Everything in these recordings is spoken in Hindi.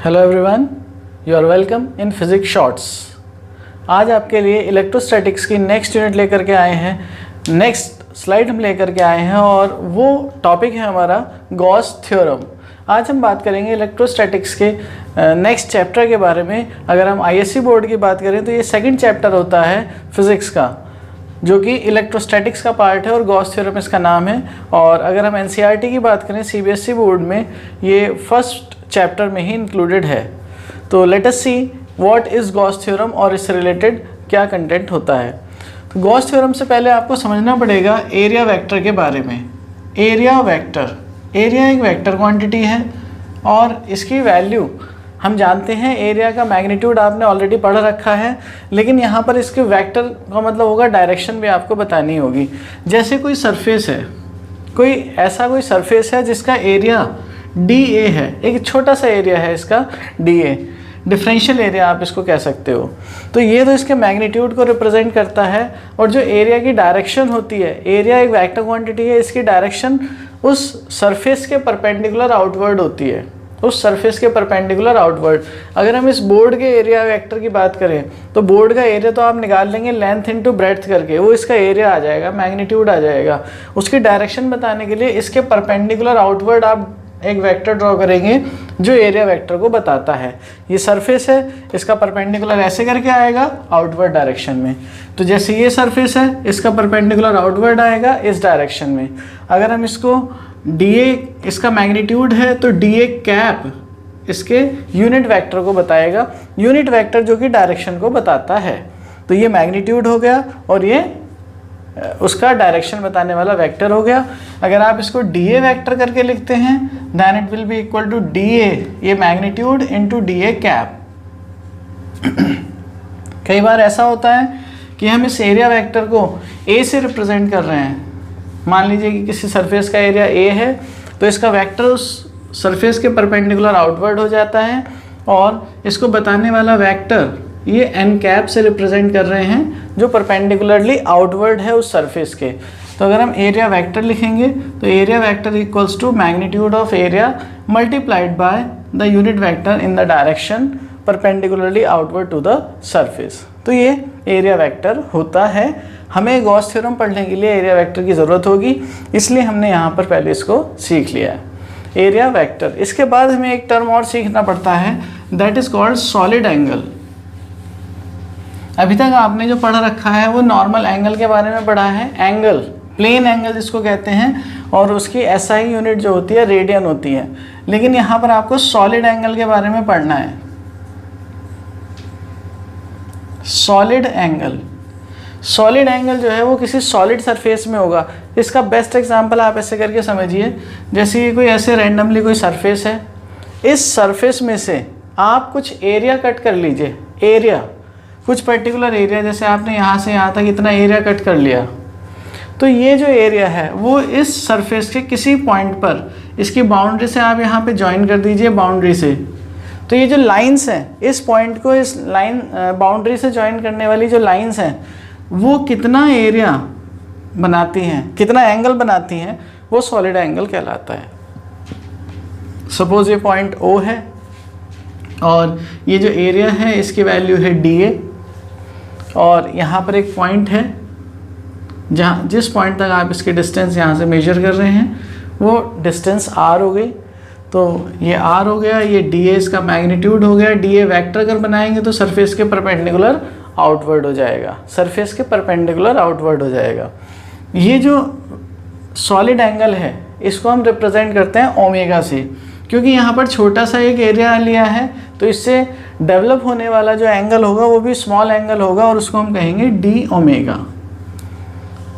Hello everyone, you are welcome in physics shorts. आज आपके लिए इलेक्ट्रोस्टैटिक्स की नेक्स्ट यूनिट लेकर के आए हैं, नेक्स्ट स्लाइड हम लेकर के आए हैं और वो टॉपिक है हमारा गॉस थ्योरम। आज हम बात करेंगे इलेक्ट्रोस्टैटिक्स के नेक्स्ट चैप्टर के बारे में। अगर हम आईएससी बोर्ड की बात करें तो ये सेकंड चैप्टर होता है फिज़िक्स का, जो कि इलेक्ट्रोस्टैटिक्स का पार्ट है और गॉस थ्योरम इसका नाम है। और अगर हम एनसीईआरटी की बात करें सीबीएसई बोर्ड में, ये फर्स्ट चैप्टर में ही इंक्लूडेड है। तो let us see what is Gauss theorem और इससे रिलेटेड क्या कंटेंट होता है। तो गॉस थ्योरम से पहले आपको समझना पड़ेगा एरिया वेक्टर के बारे में। एरिया वेक्टर, एरिया एक वेक्टर क्वांटिटी है और इसकी वैल्यू हम जानते हैं। एरिया का मैग्नीट्यूड आपने ऑलरेडी पढ़ रखा है, लेकिन यहाँ पर इसके वेक्टर का मतलब होगा डायरेक्शन भी आपको बतानी होगी। जैसे कोई सरफेस है, कोई सरफेस है जिसका एरिया DA है, एक छोटा सा एरिया है इसका DA, डिफरेंशियल एरिया आप इसको कह सकते हो। तो ये तो इसके मैग्नीट्यूड को रिप्रेजेंट करता है। और जो एरिया की डायरेक्शन होती है, एरिया एक वेक्टर क्वांटिटी है, इसकी डायरेक्शन उस सरफेस के परपेंडिकुलर आउटवर्ड होती है, उस सरफेस के परपेंडिकुलर आउटवर्ड। अगर हम इस बोर्ड के एरिया वेक्टर की बात करें तो बोर्ड का एरिया तो आप निकाल लेंगे लेंथ इनटू ब्रेड्थ करके, वो इसका एरिया आ जाएगा, मैग्नीट्यूड आ जाएगा। उसकी डायरेक्शन बताने के लिए इसके परपेंडिकुलर आउटवर्ड आप एक वेक्टर ड्रॉ करेंगे जो एरिया वेक्टर को बताता है। ये सरफेस है, इसका परपेंडिकुलर ऐसे करके आएगा आउटवर्ड डायरेक्शन में। तो जैसे ये सरफेस है, इसका परपेंडिकुलर आउटवर्ड आएगा इस डायरेक्शन में। अगर हम इसको DA, इसका मैग्नीट्यूड है तो DA कैप इसके यूनिट वेक्टर को बताएगा, यूनिट वेक्टर जो कि डायरेक्शन को बताता है। तो ये मैग्नीट्यूड हो गया और ये उसका डायरेक्शन बताने वाला वेक्टर हो गया। अगर आप इसको DA वेक्टर करके लिखते हैं then it will be equal to DA, ये मैग्नीट्यूड इनटू DA कैप। कई बार ऐसा होता है कि हम इस एरिया वेक्टर को A से रिप्रेजेंट कर रहे हैं। मान लीजिए कि किसी सरफेस का एरिया A है, तो इसका वेक्टर उस सरफेस के परपेंडिकुलर आउटवर्ड हो जाता है और इसको बताने वाला वेक्टर ये n कैप से रिप्रेजेंट कर रहे हैं जो परपेंडिकुलरली आउटवर्ड है उस सरफेस के। तो अगर हम एरिया वेक्टर लिखेंगे तो area vector equals to magnitude of area multiplied by the unit vector in the direction perpendicularly outward to the surface. तो ये एरिया वेक्टर होता है। हमें गॉस थ्योरम पढ़ने के लिए एरिया वेक्टर की ज़रूरत होगी, इसलिए हमने यहाँ पर पहले इसको सीख लिया है एरिया वेक्टर। इसके बाद हमें एक टर्म और सीखना पड़ता है, that is called solid angle. अभी तक आपने जो पढ़ा रखा है वो नॉर्मल एंगल के बारे में पढ़ा है, एंगल, प्लेन एंगल जिसको कहते हैं, और उसकी SI यूनिट जो होती है रेडियन होती है। लेकिन यहाँ पर आपको सॉलिड एंगल के बारे में पढ़ना है। सॉलिड एंगल, सॉलिड एंगल जो है वो किसी सॉलिड सरफेस में होगा। इसका बेस्ट एग्जांपल आप ऐसे करके समझिए, जैसे ये कोई ऐसे रैंडमली कोई सरफेस है, इस सरफेस में से आप कुछ एरिया कट कर लीजिए, एरिया, कुछ पर्टिकुलर एरिया, जैसे आपने यहाँ से यहाँ तक इतना एरिया कट कर लिया, तो ये जो एरिया है वो इस सरफेस के किसी पॉइंट पर इसकी बाउंड्री से आप यहाँ पे ज्वाइन कर दीजिए, बाउंड्री से। तो ये जो लाइंस हैं, इस पॉइंट को इस लाइन बाउंड्री से ज्वाइन करने वाली जो लाइंस हैं वो कितना एरिया बनाती हैं, कितना एंगल बनाती हैं, वो सॉलिड एंगल कहलाता है। सपोज ये पॉइंट O है और ये जो एरिया है इसकी वैल्यू है DA, और यहाँ पर एक पॉइंट है जहाँ जिस पॉइंट तक आप इसकी डिस्टेंस यहाँ से मेजर कर रहे हैं वो डिस्टेंस R हो गई। तो ये R हो गया, ये DA इसका मैग्नीट्यूड हो गया। DA वेक्टर अगर बनाएंगे तो सरफेस के परपेंडिकुलर आउटवर्ड हो जाएगा, सरफेस के परपेंडिकुलर आउटवर्ड हो जाएगा। ये जो सॉलिड एंगल है इसको हम रिप्रेजेंट करते हैं ओमेगा से, क्योंकि यहाँ पर छोटा सा एक एरिया लिया है तो इससे डेवलप होने वाला जो एंगल होगा वो भी स्मॉल एंगल होगा और उसको हम कहेंगे D ओमेगा।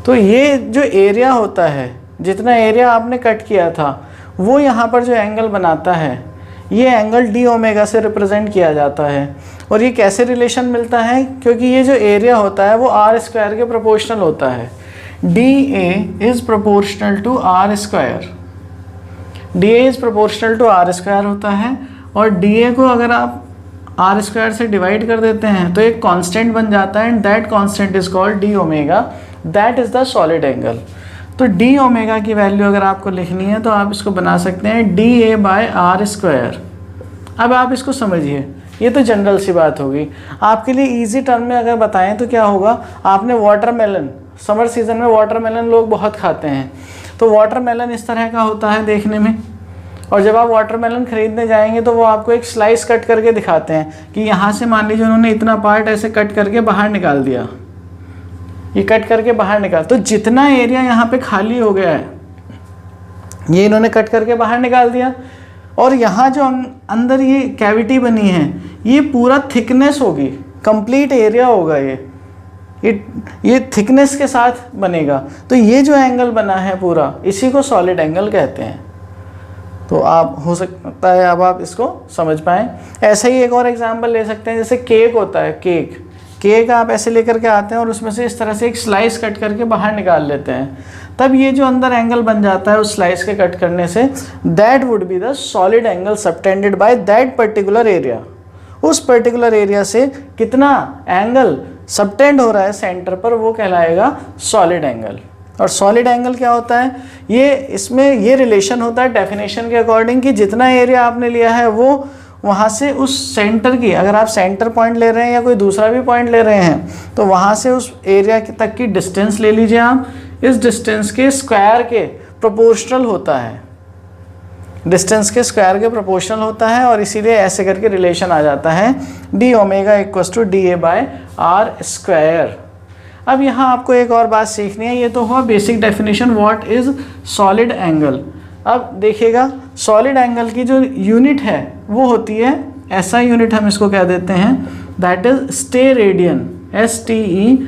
तो ये जो एरिया होता है, जितना एरिया आपने कट किया था, वो यहाँ पर जो एंगल बनाता है ये एंगल D ओमेगा से रिप्रेजेंट किया जाता है। और ये कैसे रिलेशन मिलता है, क्योंकि ये जो एरिया होता है वो R स्क्वायर के प्रोपोर्शनल होता है। DA is proportional to R square, DA is proportional to R square होता है। और DA को अगर आप R स्क्वायर से डिवाइड कर देते हैं तो एक कांस्टेंट बन जाता है, and that constant is called D omega, that is the solid angle. तो D ओमेगा की वैल्यू अगर आपको लिखनी है तो आप इसको बना सकते हैं DA बाय R स्क्वायर। अब आप इसको समझिए, ये तो जनरल सी बात होगी। आपके लिए इजी टर्म में अगर बताएं तो क्या होगा, आपने वाटरमेलन, समर सीजन में वाटरमेलन लोग बहुत खाते हैं, तो वाटरमेलन इस तरह का होता है देखने में, और जब आप वाटरमेलन खरीदने जाएंगे तो वो आपको एक स्लाइस कट करके दिखाते हैं कि यहाँ से मान लीजिए उन्होंने इतना पार्ट ऐसे कट करके बाहर निकाल दिया, ये कट करके बाहर निकाल, तो जितना एरिया यहाँ पे खाली हो गया है ये इन्होंने कट करके बाहर निकाल दिया, और यहाँ जो अंदर ये कैविटी बनी है ये पूरा थिकनेस होगी, कंप्लीट एरिया होगा, ये थिकनेस के साथ बनेगा। तो ये जो एंगल बना है पूरा, इसी को सॉलिड एंगल कहते हैं। तो आप हो सकता है अब आप इसको समझ पाएँ। ऐसा ही एक और एग्जांपल ले सकते हैं, जैसे केक होता है, केक आप ऐसे लेकर के आते हैं और उसमें से इस तरह से एक स्लाइस कट करके बाहर निकाल लेते हैं, तब ये जो अंदर एंगल बन जाता है उस स्लाइस के कट करने से, that would be the solid angle subtended by that particular area. उस पर्टिकुलर एरिया से कितना एंगल सबटेंड हो रहा है सेंटर पर, वो कहलाएगा सॉलिड एंगल। और सॉलिड एंगल क्या होता है, ये इसमें ये रिलेशन होता है डेफिनेशन के अकॉर्डिंग कि जितना एरिया आपने लिया है वो वहाँ से उस सेंटर की, अगर आप सेंटर पॉइंट ले रहे हैं या कोई दूसरा भी पॉइंट ले रहे हैं, तो वहाँ से उस एरिया तक की डिस्टेंस ले लीजिए आप, इस डिस्टेंस के स्क्वायर के प्रोपोर्शनल होता है, डिस्टेंस के स्क्वायर के प्रोपोर्शनल होता है, और इसीलिए ऐसे करके रिलेशन आ जाता है D omega equals to D A by R square. अब यहाँ आपको एक और बात सीखनी है, ये तो हुआ basic definition what is solid angle. अब देखिएगा सॉलिड एंगल की जो यूनिट है वो होती है, ऐसा यूनिट हम इसको कह देते हैं, that is steradian, STERADIAN,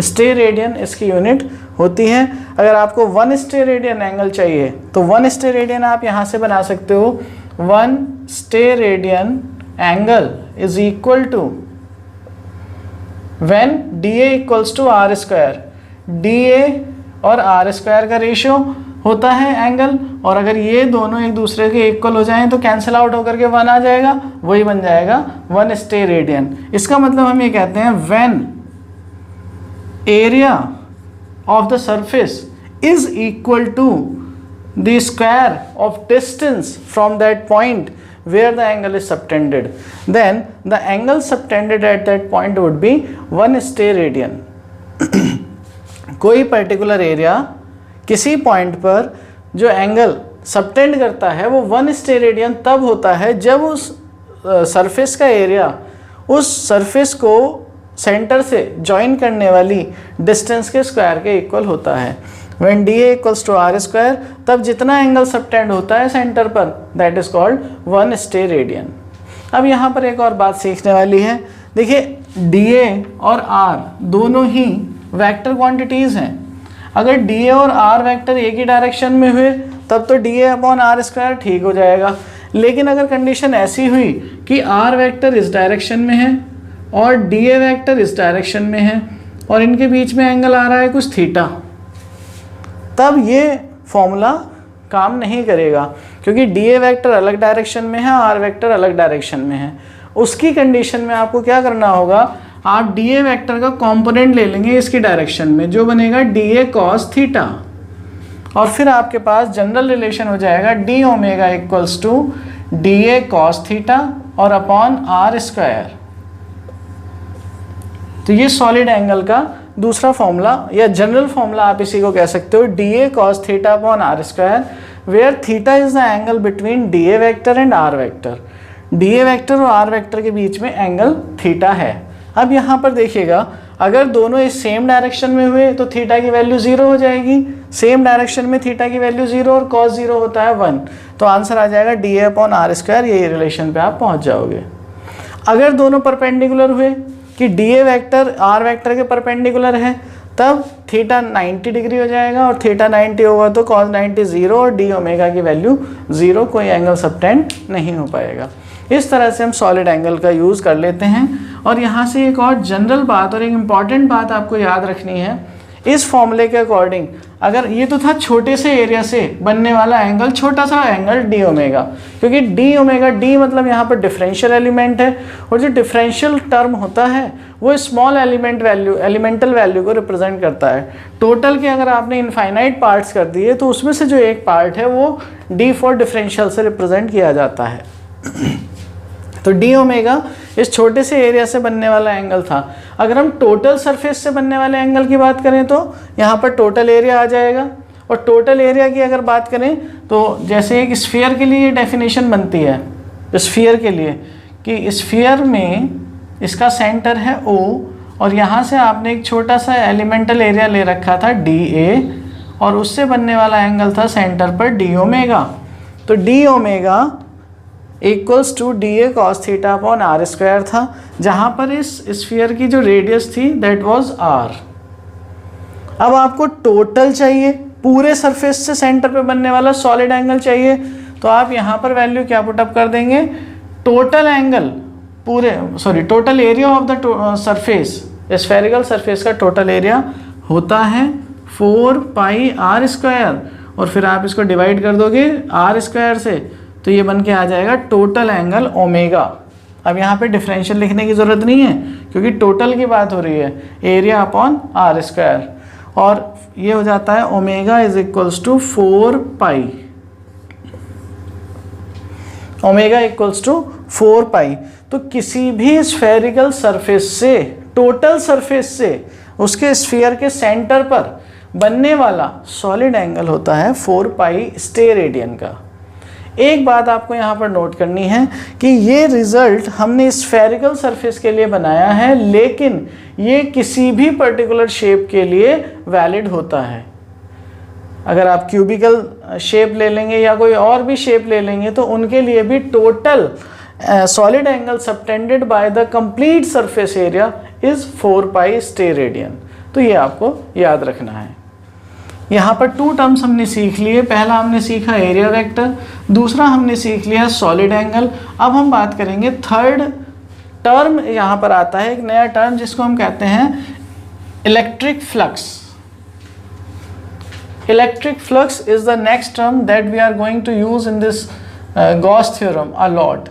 steradian इसकी यूनिट होती है। अगर आपको 1 स्टेरेडियन एंगल चाहिए तो 1 स्टेरेडियन आप यहाँ से बना सकते हो, 1 steradian angle is equal to when DA equals to R square, DA और आर स्क्वायर का रेशियो होता है एंगल, और अगर ये दोनों एक दूसरे के इक्वल हो जाएं तो कैंसिल आउट होकर के 1 आ जाएगा, वही बन जाएगा 1 स्टेरेडियन। इसका मतलब हम ये कहते हैं when area of the surface is equal to the square of distance from that point where the angle is subtended, then the angle subtended at that point would be 1 steradian. कोई पर्टिकुलर एरिया किसी पॉइंट पर जो एंगल सबटेंड करता है वो 1 स्टेरेडियन तब होता है जब उस सरफेस का एरिया उस सरफेस को सेंटर से ज्वाइन करने वाली डिस्टेंस के स्क्वायर के इक्वल होता है। When DA equals to R square, तब जितना एंगल सबटेंड होता है सेंटर पर, दैट इज कॉल्ड 1 स्टेरेडियन। अब यहाँ पर एक और बात सीखने वाली है, देखिए DA और R दोनों ही वेक्टर क्वांटिटीज़ हैं। अगर DA और R वेक्टर एक ही डायरेक्शन में हुए तब तो DA अपॉन आर स्क्वायर ठीक हो जाएगा, लेकिन अगर कंडीशन ऐसी हुई कि R वेक्टर इस डायरेक्शन में है और DA वेक्टर इस डायरेक्शन में है और इनके बीच में एंगल आ रहा है कुछ थीटा, तब ये फॉर्मूला काम नहीं करेगा, क्योंकि DA वेक्टर अलग डायरेक्शन में है, R वेक्टर अलग डायरेक्शन में है। उसकी कंडीशन में आपको क्या करना होगा, आप DA वेक्टर का कंपोनेंट ले लेंगे इसकी डायरेक्शन में, जो बनेगा DA cos थीटा, और फिर आपके पास जनरल रिलेशन हो जाएगा D omega equals to DA cos theta और अपॉन आर स्क्वायर। तो ये सॉलिड एंगल का दूसरा फॉर्मूला या जनरल फॉर्मूला आप इसी को कह सकते हो, DA cos theta upon R square, where theta is the angle between DA vector and R vector. DA vector और R वेक्टर के बीच में एंगल थीटा है। अब यहाँ पर देखिएगा, अगर दोनों इस सेम डायरेक्शन में हुए तो थीटा की वैल्यू 0 हो जाएगी, सेम डायरेक्शन में थीटा की वैल्यू 0 और cos 0 होता है 1, तो आंसर आ जाएगा DA अपॉन आर स्क्वायर, यही रिलेशन पे आप पहुँच जाओगे। अगर दोनों परपेंडिकुलर हुए कि DA वेक्टर R वेक्टर के परपेंडिकुलर है, तब थीटा 90 डिग्री हो जाएगा, और थीटा 90 होगा तो cos 90 0 और D ओमेगा की वैल्यू 0, कोई एंगल सबटेंड नहीं हो पाएगा। इस तरह से हम सॉलिड एंगल का यूज़ कर लेते हैं। और यहाँ से एक और जनरल बात और एक इम्पॉर्टेंट बात आपको याद रखनी है, इस फॉर्मूले के अकॉर्डिंग अगर ये तो था छोटे से एरिया से बनने वाला एंगल, छोटा सा एंगल D ओमेगा, क्योंकि D ओमेगा, D मतलब यहाँ पर डिफरेंशियल एलिमेंट है, और जो डिफरेंशियल टर्म होता है वो स्मॉल एलिमेंटल वैल्यू को रिप्रेजेंट करता है। टोटल के अगर आपने इनफाइनाइट पार्ट्स कर दिए तो उसमें से जो एक पार्ट है वो d फॉर डिफरेंशियल से रिप्रेजेंट किया जाता है। तो d ओमेगा इस छोटे से एरिया से बनने वाला एंगल था। अगर हम टोटल सरफेस से बनने वाले एंगल की बात करें तो यहाँ पर टोटल एरिया आ जाएगा, और टोटल एरिया की अगर बात करें तो जैसे एक स्फीयर के लिए डेफिनेशन बनती है, स्फीयर के लिए कि स्फीयर में इसका सेंटर है O और यहाँ से आपने एक छोटा सा एलिमेंटल एरिया ले रखा था dA और उससे बनने वाला एंगल था सेंटर पर d ओमेगा। तो d omega equals to dA cos theta upon r square था, जहाँ पर इस स्फीयर की जो रेडियस थी दैट वाज r। अब आपको टोटल चाहिए, पूरे सरफेस से सेंटर पे बनने वाला सॉलिड एंगल चाहिए, तो आप यहाँ पर वैल्यू क्या पुटअप कर देंगे, total angle total area of the surface, spherical surface का टोटल एरिया होता है 4 पाई r स्क्वायर, और फिर आप इसको डिवाइड कर दोगे r स्क्वायर से तो ये बन के आ जाएगा टोटल एंगल ओमेगा। अब यहाँ पे डिफरेंशियल लिखने की ज़रूरत नहीं है क्योंकि टोटल की बात हो रही है, एरिया अपॉन r स्क्वायर, और ये हो जाता है omega is equals to 4 pi, omega equals to 4 pi. तो किसी भी स्फेरिकल सरफेस से, टोटल सरफेस से उसके स्फीयर के सेंटर पर बनने वाला सॉलिड एंगल होता है 4 पाई स्टे रेडियन का। एक बात आपको यहाँ पर नोट करनी है कि ये रिजल्ट हमने स्फेरिकल सरफेस के लिए बनाया है, लेकिन ये किसी भी पर्टिकुलर शेप के लिए वैलिड होता है। अगर आप क्यूबिकल शेप ले लेंगे या कोई और भी शेप ले लेंगे तो उनके लिए भी total solid angle subtended by the complete surface area is 4 pi stay radian. तो ये आपको याद रखना है। यहाँ पर 2 टर्म्स हमने सीख लिए। पहला हमने सीखा एरिया वेक्टर, दूसरा हमने सीख लिया सॉलिड एंगल। अब हम बात करेंगे थर्ड टर्म, यहाँ पर आता है एक नया टर्म जिसको हम कहते हैं electric flux. Electric flux is the next term that we are going to use in this Gauss theorem a lot.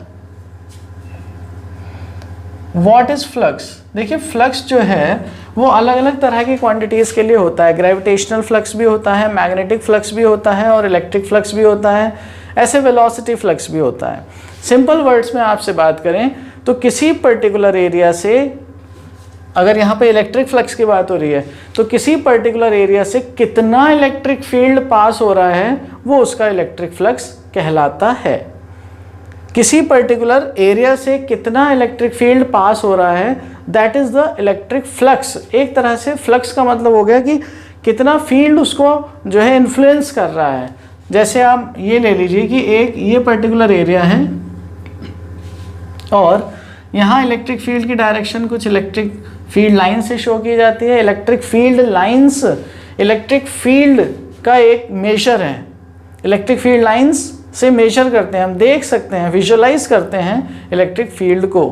What is flux? देखिए फ्लक्स जो है वो अलग अलग तरह की क्वांटिटीज़ के लिए होता है। ग्रेविटेशनल फ्लक्स भी होता है, मैग्नेटिक फ्लक्स भी होता है और इलेक्ट्रिक फ्लक्स भी होता है, ऐसे वेलोसिटी फ्लक्स भी होता है। सिंपल वर्ड्स में आपसे बात करें तो किसी पर्टिकुलर एरिया से, अगर यहाँ पे इलेक्ट्रिक फ्लक्स की बात हो रही है तो किसी पर्टिकुलर एरिया से कितना इलेक्ट्रिक फील्ड पास हो रहा है वो उसका इलेक्ट्रिक फ्लक्स कहलाता है। किसी पर्टिकुलर एरिया से कितना इलेक्ट्रिक फील्ड पास हो रहा है that is the electric flux. एक तरह से फ्लक्स का मतलब हो गया कि कितना फील्ड उसको जो है इन्फ्लुएंस कर रहा है। जैसे आप ये ले लीजिए कि एक ये पर्टिकुलर एरिया है और यहाँ इलेक्ट्रिक फील्ड की डायरेक्शन कुछ इलेक्ट्रिक फील्ड लाइन से शो की जाती है। Electric field lines electric field का एक मेजर है। इलेक्ट्रिक फील्ड लाइंस से मेजर करते हैं, हम देख सकते हैं, विजुअलाइज करते हैं इलेक्ट्रिक फील्ड को।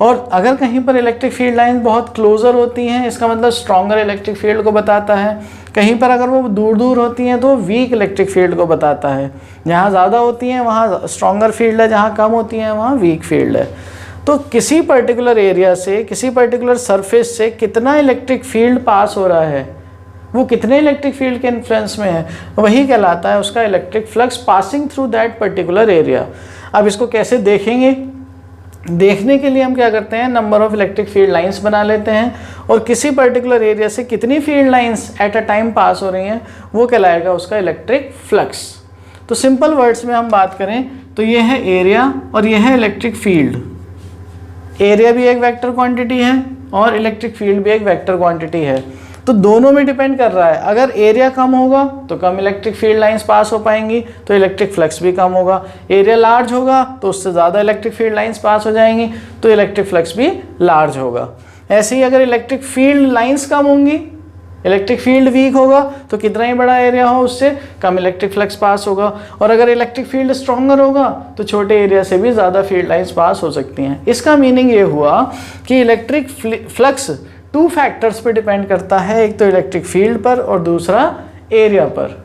और अगर कहीं पर इलेक्ट्रिक फील्ड लाइन बहुत क्लोजर होती हैं इसका मतलब स्ट्रॉन्गर इलेक्ट्रिक फील्ड को बताता है। कहीं पर अगर वो दूर दूर होती हैं तो वीक इलेक्ट्रिक फील्ड को बताता है। जहाँ ज़्यादा होती हैं वहाँ स्ट्रॉन्गर फील्ड है, जहाँ कम होती हैं वहाँ वीक फील्ड है। तो किसी पर्टिकुलर एरिया से, किसी पर्टिकुलर सरफेस से कितना इलेक्ट्रिक फील्ड पास हो रहा है, वो कितने इलेक्ट्रिक फील्ड के इन्फ्लुएंस में है, वही कहलाता है उसका electric flux passing through that particular area. अब इसको कैसे देखेंगे? देखने के लिए हम क्या करते हैं, number of electric field lines बना लेते हैं और किसी पर्टिकुलर एरिया से कितनी field lines at a time pass हो रही हैं वो कहलाएगा उसका इलेक्ट्रिक फ्लक्स। तो सिंपल वर्ड्स में हम बात करें तो ये है एरिया और ये है इलेक्ट्रिक फील्ड। एरिया भी एक वेक्टर क्वांटिटी है और इलेक्ट्रिक फील्ड भी एक वेक्टर क्वांटिटी है। तो दोनों में डिपेंड कर रहा है। अगर एरिया कम होगा तो कम इलेक्ट्रिक फील्ड लाइंस पास हो पाएंगी तो इलेक्ट्रिक फ्लक्स भी कम होगा। एरिया लार्ज होगा तो उससे ज़्यादा इलेक्ट्रिक फील्ड लाइंस पास हो जाएंगी तो इलेक्ट्रिक फ्लक्स भी लार्ज होगा। ऐसे ही अगर इलेक्ट्रिक फील्ड लाइंस कम होंगी, इलेक्ट्रिक फील्ड वीक होगा तो कितना ही बड़ा एरिया हो उससे कम इलेक्ट्रिक फ्लक्स पास होगा। और अगर इलेक्ट्रिक फील्ड स्ट्रॉन्गर होगा तो छोटे एरिया से भी ज़्यादा फील्ड लाइंस पास हो सकती हैं। इसका मीनिंग ये हुआ कि इलेक्ट्रिक फ्लक्स 2 फैक्टर्स पे डिपेंड करता है, एक तो इलेक्ट्रिक फील्ड पर और दूसरा एरिया पर।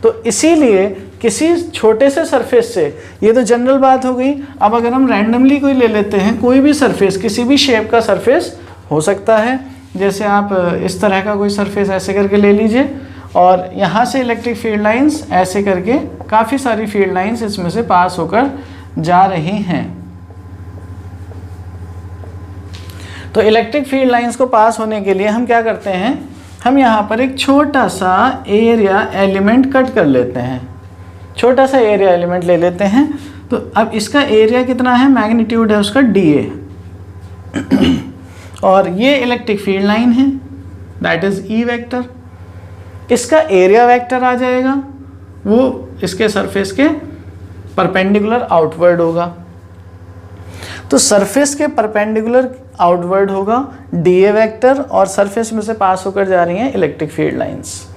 तो इसीलिए किसी छोटे से सरफेस से, ये तो जनरल बात हो गई। अब अगर हम रैंडमली कोई ले लेते हैं, कोई भी सरफेस, किसी भी शेप का सरफेस हो सकता है। जैसे आप इस तरह का कोई सरफेस ऐसे करके ले लीजिए और यहाँ से इलेक्ट्रिक फील्ड लाइंस ऐसे करके काफ़ी सारी फील्ड लाइंस इसमें से पास होकर जा रही हैं। तो इलेक्ट्रिक फील्ड लाइंस को पास होने के लिए हम क्या करते हैं, हम यहाँ पर एक छोटा सा एरिया एलिमेंट कट कर लेते हैं, छोटा सा एरिया एलिमेंट ले लेते हैं। तो अब इसका एरिया कितना है, मैग्नीट्यूड है उसका dA और ये इलेक्ट्रिक फील्ड लाइन है, दैट इज E वेक्टर। इसका एरिया वेक्टर आ जाएगा, वो इसके सरफेस के परपेंडिकुलर आउटवर्ड होगा। तो सरफेस के परपेंडिकुलर आउटवर्ड होगा dA वेक्टर और सरफेस में से पास होकर जा रही हैं इलेक्ट्रिक फील्ड लाइंस।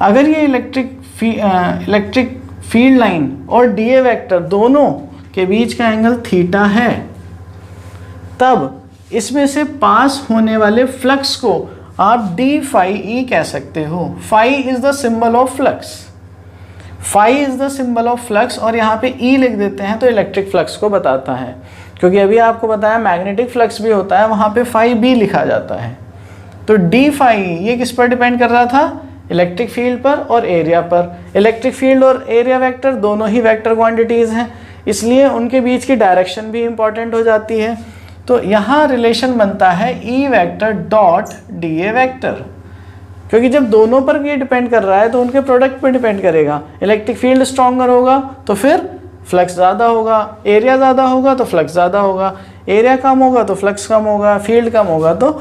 अगर ये इलेक्ट्रिक फील्ड लाइन और dA वेक्टर दोनों के बीच का एंगल थीटा है, तब इसमें से पास होने वाले फ्लक्स को आप d phi e कह सकते हो। phi is the symbol of flux, phi is the symbol of flux और यहाँ पे e लिख देते हैं तो इलेक्ट्रिक फ्लक्स को बताता है। क्योंकि अभी आपको बताया मैग्नेटिक फ्लक्स भी होता है, वहाँ पे phi b लिखा जाता है। तो d phi e ये किस पर डिपेंड कर रहा था, इलेक्ट्रिक फील्ड पर और एरिया पर। इलेक्ट्रिक फील्ड और एरिया वेक्टर दोनों ही वेक्टर क्वांटिटीज़ हैं, इसलिए उनके बीच की डायरेक्शन भी इंपॉर्टेंट हो जाती है। तो यहाँ रिलेशन बनता है E vector dot dA vector, क्योंकि जब दोनों पर ये डिपेंड कर रहा है तो उनके प्रोडक्ट पर डिपेंड करेगा। इलेक्ट्रिक फील्ड स्ट्रॉन्गर होगा तो फिर फ्लक्स ज़्यादा होगा, एरिया ज़्यादा होगा तो फ्लक्स ज़्यादा होगा, एरिया कम होगा तो फ्लक्स कम होगा, फील्ड कम होगा तो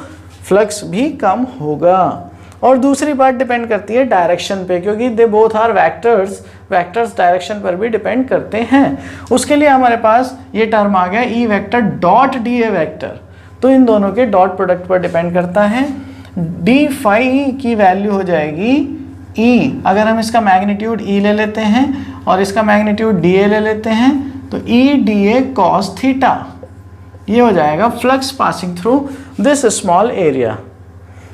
फ्लक्स भी कम होगा। और दूसरी बात डिपेंड करती है डायरेक्शन पे, क्योंकि they both are vectors, vectors direction पर भी डिपेंड करते हैं। उसके लिए हमारे पास ये टर्म आ गया E vector dot dA vector, तो इन दोनों के डॉट प्रोडक्ट पर डिपेंड करता है। d phi की वैल्यू हो जाएगी E, अगर हम इसका मैग्नीट्यूड E ले लेते हैं और इसका मैग्नीट्यूड dA ले लेते हैं तो E dA cos थीटा, ये हो जाएगा flux passing through this small area,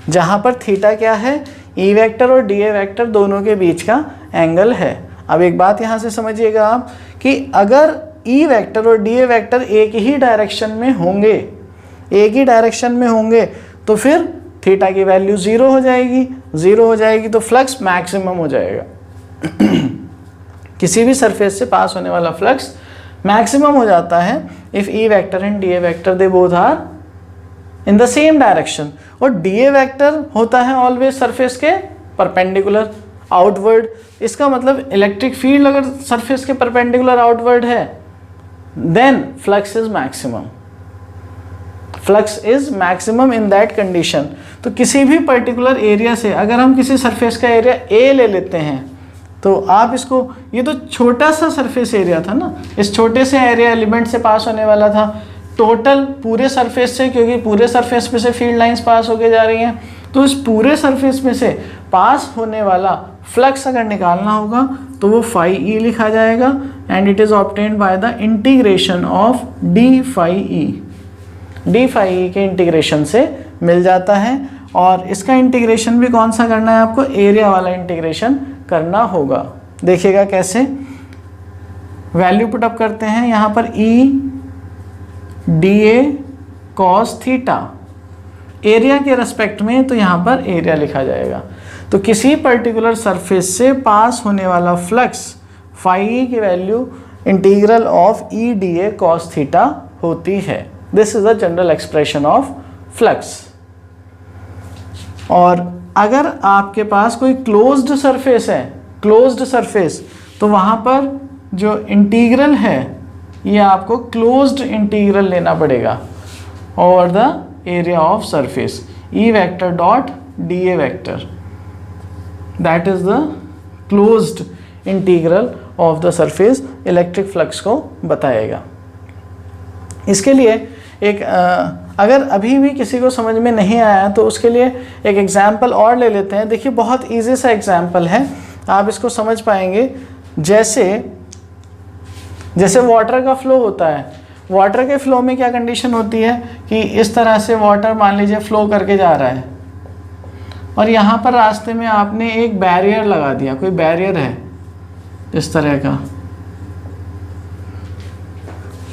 जहाँ पर थीटा क्या है, E वेक्टर और dA वेक्टर दोनों के बीच का एंगल है। अब एक बात यहाँ से समझिएगा आप कि अगर E वेक्टर और dA वेक्टर एक ही डायरेक्शन में होंगे, एक ही डायरेक्शन में होंगे तो फिर थीटा की वैल्यू 0 हो जाएगी, 0 हो जाएगी तो फ्लक्स मैक्सिमम हो जाएगा। किसी भी सरफेस से पास होने वाला फ्लक्स मैक्सिमम हो जाता है if E vector and dA vector they both are in the same direction. और dA वेक्टर होता है ऑलवेज सरफेस के परपेंडिकुलर आउटवर्ड। इसका मतलब इलेक्ट्रिक फील्ड अगर सरफेस के परपेंडिकुलर आउटवर्ड है then flux is maximum, flux is maximum in that condition. तो किसी भी पर्टिकुलर एरिया से अगर हम किसी सरफेस का एरिया A ले लेते हैं तो आप इसको, ये तो छोटा सा सरफेस एरिया था ना, इस छोटे से एरिया एलिमेंट से पास होने वाला था टोटल पूरे सरफेस से, क्योंकि पूरे सरफेस में से फील्ड लाइंस पास होके जा रही हैं। तो इस पूरे सरफेस में से पास होने वाला फ्लक्स अगर निकालना होगा तो वो phi e लिखा जाएगा and it is obtained by the integration of d phi e। d phi e के इंटीग्रेशन से मिल जाता है और इसका इंटीग्रेशन भी कौन सा करना है आपको, एरिया वाला इंटीग्रेशन करना होगा। देखिएगा कैसे, वैल्यू पुटअप करते हैं यहाँ पर E dA cos theta area के रेस्पेक्ट में, तो यहाँ पर एरिया लिखा जाएगा। तो किसी पर्टिकुलर सरफेस से पास होने वाला फ्लक्स phi e की value integral of E dA cos theta होती है। This is the general expression of flux. और अगर आपके पास कोई क्लोज्ड सरफेस है, क्लोज्ड सरफेस, तो वहाँ पर जो इंटीग्रल है ये आपको क्लोज्ड इंटीग्रल लेना पड़ेगा over the area of surface, E vector dot dA vector, that is the closed integral of the surface, electric flux को बताएगा। इसके लिए एक अगर अभी भी किसी को समझ में नहीं आया तो उसके लिए एक एग्जाम्पल और ले लेते हैं। देखिए बहुत ईजी सा एग्जाम्पल है, आप इसको समझ पाएंगे। जैसे वाटर का फ्लो होता है, वाटर के फ्लो में क्या कंडीशन होती है कि इस तरह से वाटर मान लीजिए फ्लो करके जा रहा है और यहाँ पर रास्ते में आपने एक बैरियर लगा दिया, कोई बैरियर है इस तरह का,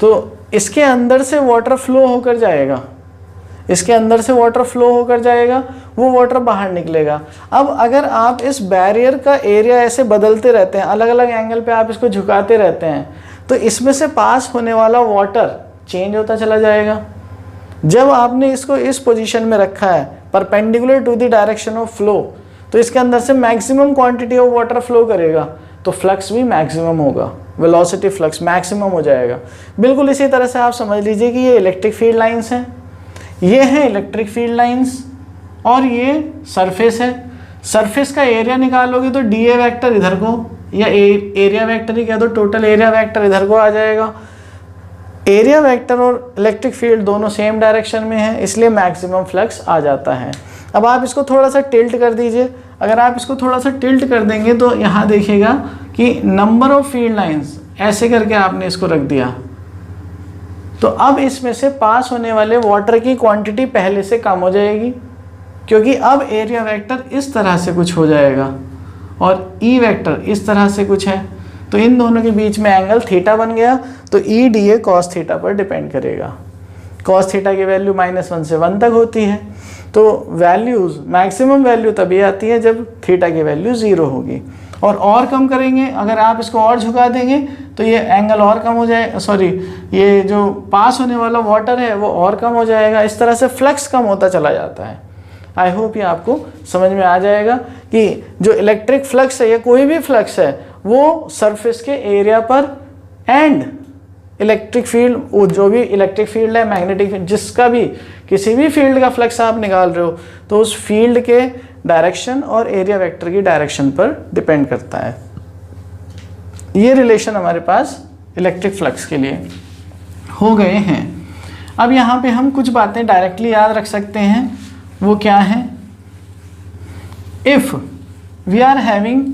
तो इसके अंदर से वाटर फ्लो होकर जाएगा, इसके अंदर से वाटर फ्लो होकर जाएगा, वो वाटर बाहर निकलेगा। अब अगर आप इस बैरियर का एरिया ऐसे बदलते रहते हैं, अलग अलग एंगल पे आप इसको झुकाते रहते हैं, तो इसमें से पास होने वाला वाटर चेंज होता चला जाएगा। जब आपने इसको इस पोजीशन में रखा है perpendicular to the direction of flow, तो इसके अंदर से maximum quantity of water flow करेगा, तो फ्लक्स भी मैक्सिमम होगा, वेलोसिटी फ्लक्स मैक्सिमम हो जाएगा। बिल्कुल इसी तरह से आप समझ लीजिए कि ये इलेक्ट्रिक फील्ड लाइंस हैं, ये हैं इलेक्ट्रिक फील्ड लाइंस, और ये सरफेस है। सरफेस का एरिया निकालोगे तो डी ए वैक्टर इधर को, या एरिया वैक्टर ही कह दो, टोटल एरिया वैक्टर इधर को आ जाएगा। एरिया वेक्टर और इलेक्ट्रिक फील्ड दोनों सेम डायरेक्शन में है, इसलिए मैक्सिमम फ्लक्स आ जाता है। अब आप इसको थोड़ा सा टिल्ट कर दीजिए। अगर आप इसको थोड़ा सा टिल्ट कर देंगे तो यहाँ देखिएगा कि नंबर ऑफ फील्ड लाइंस ऐसे करके आपने इसको रख दिया, तो अब इसमें से पास होने वाले वाटर की क्वांटिटी पहले से कम हो जाएगी, क्योंकि अब एरिया वेक्टर इस तरह से कुछ हो जाएगा और ई वेक्टर इस तरह से कुछ है, तो इन दोनों के बीच में एंगल थीटा बन गया। तो E D A cos theta पर डिपेंड करेगा। कॉस थीटा की वैल्यू -1 से 1 तक होती है, तो वैल्यूज़ मैक्सिमम वैल्यू तभी आती है जब थीटा की वैल्यू 0 होगी। और कम करेंगे, अगर आप इसको और झुका देंगे तो ये एंगल और कम हो जाए, सॉरी ये जो पास होने वाला वाटर है वो और कम हो जाएगा। इस तरह से फ्लक्स कम होता चला जाता है। आई होप ये आपको समझ में आ जाएगा कि जो इलेक्ट्रिक फ्लक्स है या कोई भी फ्लक्स है वो सरफेस के एरिया पर एंड इलेक्ट्रिक फील्ड, वो जो भी इलेक्ट्रिक फील्ड है, मैग्नेटिक फील्ड, जिसका भी किसी भी फील्ड का फ्लक्स आप निकाल रहे हो तो उस फील्ड के डायरेक्शन और एरिया वेक्टर की डायरेक्शन पर डिपेंड करता है। ये रिलेशन हमारे पास इलेक्ट्रिक फ्लक्स के लिए हो गए हैं। अब यहाँ पे हम कुछ बातें डायरेक्टली याद रख सकते हैं, वो क्या है? If we are having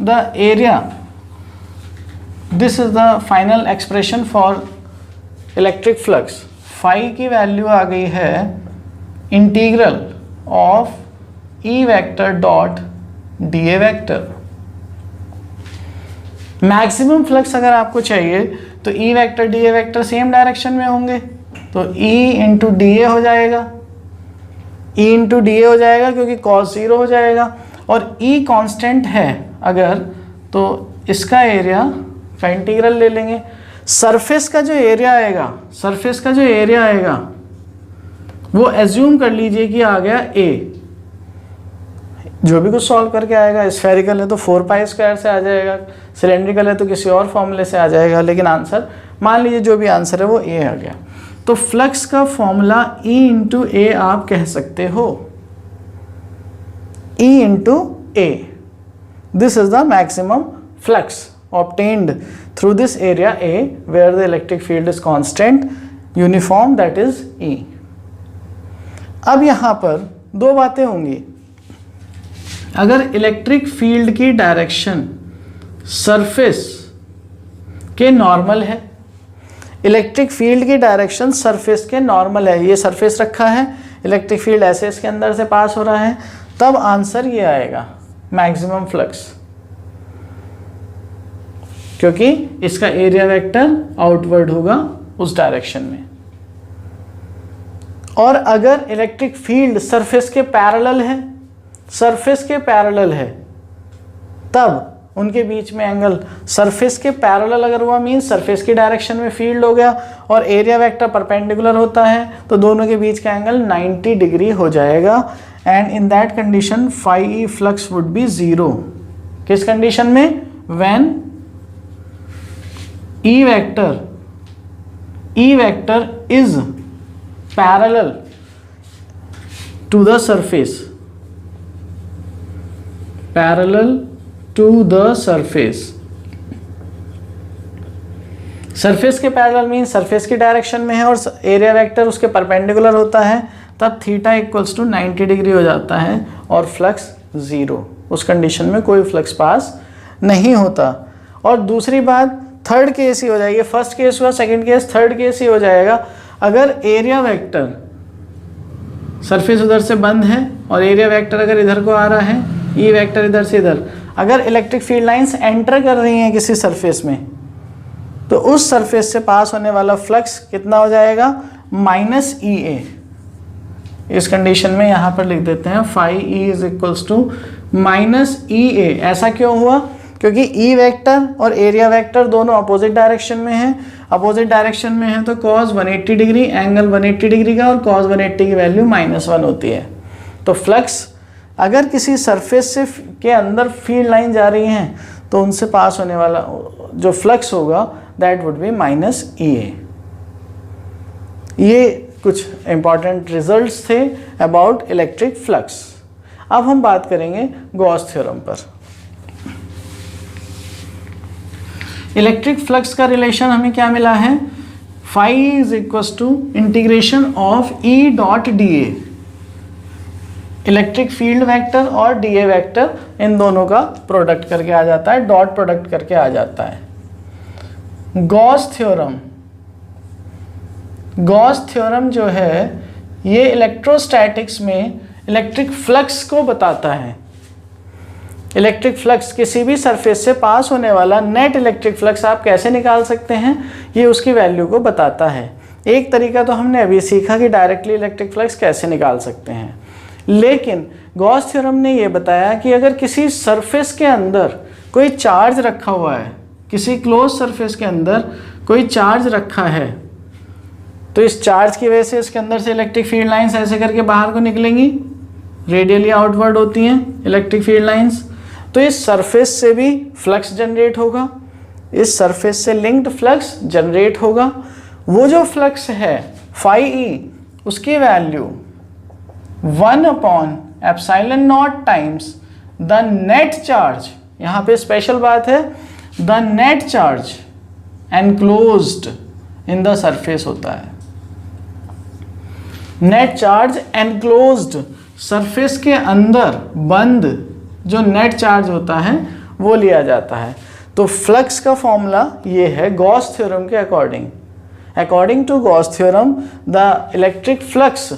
the area, this is the final expression for electric flux. Phi की वैल्यू आ गई है integral of E vector dot D A vector. Maximum flux अगर आपको चाहिए तो E vector D A vector same direction में होंगे, तो ई इंटू डी ए हो जाएगा, ई इंटू डी ए हो जाएगा क्योंकि कॉस 0 हो जाएगा। और ई कांस्टेंट है अगर, तो इसका एरिया का इंटीग्रल ले लेंगे। सरफेस का जो एरिया आएगा, सरफेस का जो एरिया आएगा वो एज्यूम कर लीजिए कि आ गया ए। जो भी कुछ सॉल्व करके आएगा, स्फेरिकल है तो 4π² से आ जाएगा, सिलेंड्रिकल है तो किसी और फॉर्मूले से आ जाएगा, लेकिन आंसर मान लीजिए जो भी आंसर है वो ए आ गया। तो फ्लक्स का फॉर्मूला E इंटू ए आप कह सकते हो, E into A. This is the maximum flux obtained through this area A where the electric field is constant, uniform, that is E. अब यहाँ पर दो बातें होंगी। अगर इलेक्ट्रिक फील्ड की डायरेक्शन सरफेस के नॉर्मल है, इलेक्ट्रिक फील्ड की डायरेक्शन सरफेस के नॉर्मल है, ये सरफेस रखा है, इलेक्ट्रिक फील्ड ऐसे इसके अंदर से पास हो रहा है, तब आंसर ये आएगा मैक्सिमम फ्लक्स, क्योंकि इसका एरिया वेक्टर आउटवर्ड होगा उस डायरेक्शन में। और अगर इलेक्ट्रिक फील्ड सरफेस के पैरेलल है, सरफेस के पैरेलल है, तब उनके बीच में एंगल सरफेस के पैरेलल अगर हुआ मीन्स सरफेस की डायरेक्शन में फील्ड हो गया और एरिया वेक्टर परपेंडिकुलर होता है, तो दोनों के बीच का एंगल 90 डिग्री हो जाएगा। And in that condition phi E flux would be 0। किस कंडीशन में? When E vector is parallel to the surface, parallel to the surface। Surface के पैरेलल मीन सरफेस की डायरेक्शन में है और एरिया वेक्टर उसके परपेंडिकुलर होता है, तब थीटा इक्वल्स टू 90 डिग्री हो जाता है और फ्लक्स 0। उस कंडीशन में कोई फ्लक्स पास नहीं होता। और दूसरी बात, थर्ड केस ही हो जाएगी, फर्स्ट केस हुआ, सेकंड केस, थर्ड केस ही हो जाएगा। अगर एरिया वेक्टर सरफेस उधर से बंद है और एरिया वेक्टर अगर इधर को आ रहा है, ई वेक्टर इधर से इधर, अगर इलेक्ट्रिक फील्ड लाइंस एंटर कर रही हैं किसी सरफेस में, तो उस सरफेस से पास होने वाला फ्लक्स कितना हो जाएगा? -EA। इस कंडीशन में यहाँ पर लिख देते हैं phi E is equals to minus E A. ऐसा क्यों हुआ? क्योंकि ई वेक्टर और एरिया वेक्टर दोनों अपोजिट डायरेक्शन में हैं। अपोजिट डायरेक्शन में है तो cos 180 डिग्री, एंगल 180 डिग्री का, और cos 180 की वैल्यू -1 होती है। तो फ्लक्स अगर किसी सरफेस से के अंदर फील्ड लाइन जा रही हैं तो उनसे पास होने वाला जो फ्लक्स होगा दैट वुड बी -EA। ये कुछ इंपॉर्टेंट रिजल्ट्स थे अबाउट इलेक्ट्रिक फ्लक्स। अब हम बात करेंगे गॉस थ्योरम पर। इलेक्ट्रिक फ्लक्स का रिलेशन हमें क्या मिला है? Phi is equals to integration of E dot D A. Electric field vector और डी ए वेक्टर इन दोनों का प्रोडक्ट करके आ जाता है, डॉट प्रोडक्ट करके आ जाता है। गॉस थ्योरम, गॉस थ्योरम जो है ये इलेक्ट्रोस्टैटिक्स में इलेक्ट्रिक फ्लक्स को बताता है। इलेक्ट्रिक फ्लक्स किसी भी सरफेस से पास होने वाला नेट इलेक्ट्रिक फ्लक्स आप कैसे निकाल सकते हैं, ये उसकी वैल्यू को बताता है। एक तरीका तो हमने अभी सीखा कि डायरेक्टली इलेक्ट्रिक फ्लक्स कैसे निकाल सकते हैं, लेकिन गॉस थ्योरम ने ये बताया कि अगर किसी सरफेस के अंदर कोई चार्ज रखा हुआ है, किसी क्लोज सरफेस के अंदर कोई चार्ज रखा है, तो इस चार्ज की वजह से इसके अंदर से इलेक्ट्रिक फील्ड लाइंस ऐसे करके बाहर को निकलेंगी, रेडियली आउटवर्ड होती हैं इलेक्ट्रिक फील्ड लाइंस। तो इस सरफेस से भी फ्लक्स जनरेट होगा, इस सरफेस से लिंक्ड फ्लक्स जनरेट होगा। वो जो फ्लक्स है फाई ई, उसकी value 1/ε0 times the net charge, यहाँ पे स्पेशल बात है, the net charge enclosed in the surface होता है। नेट चार्ज एनक्लोज्ड, सरफेस के अंदर बंद जो नेट चार्ज होता है वो लिया जाता है। तो फ्लक्स का फॉर्मूला ये है गॉस थ्योरम के according. According to Gauss theorem the electric flux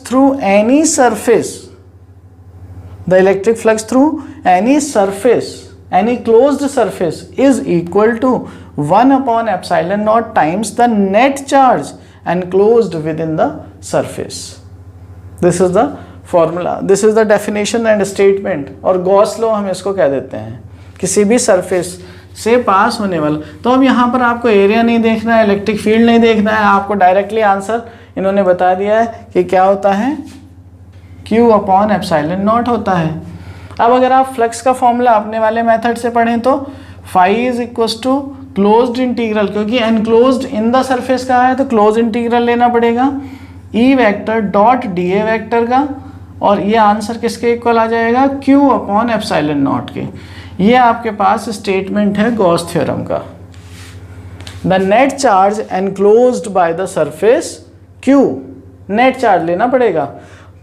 through any surface, any closed surface is equal to 1/ε0 times the net charge enclosed within the surface. This is the formula, this is the definition and statement, और गॉस लॉ हम इसको कह देते हैं, किसी भी सरफेस से पास होने वाला। तो अब यहाँ पर आपको एरिया नहीं देखना है, इलेक्ट्रिक फील्ड नहीं देखना है, आपको डायरेक्टली आंसर इन्होंने बता दिया है कि क्या होता है, Q/ε0 होता है। अब अगर आप फ्लक्स का फॉर्मूला अपने वाले मेथड से पढ़ें तो phi is equals to closed integral, क्योंकि एनक्लोज्ड इन द सरफेस का है तो क्लोज इंटीग्रल लेना पड़ेगा E vector dot D A vector का, और ये आंसर किसके इक्वल आ जाएगा, Q/ε0 के। ये आपके पास स्टेटमेंट है गॉस थ्योरम का। The net charge enclosed by the surface Q, net charge लेना पड़ेगा।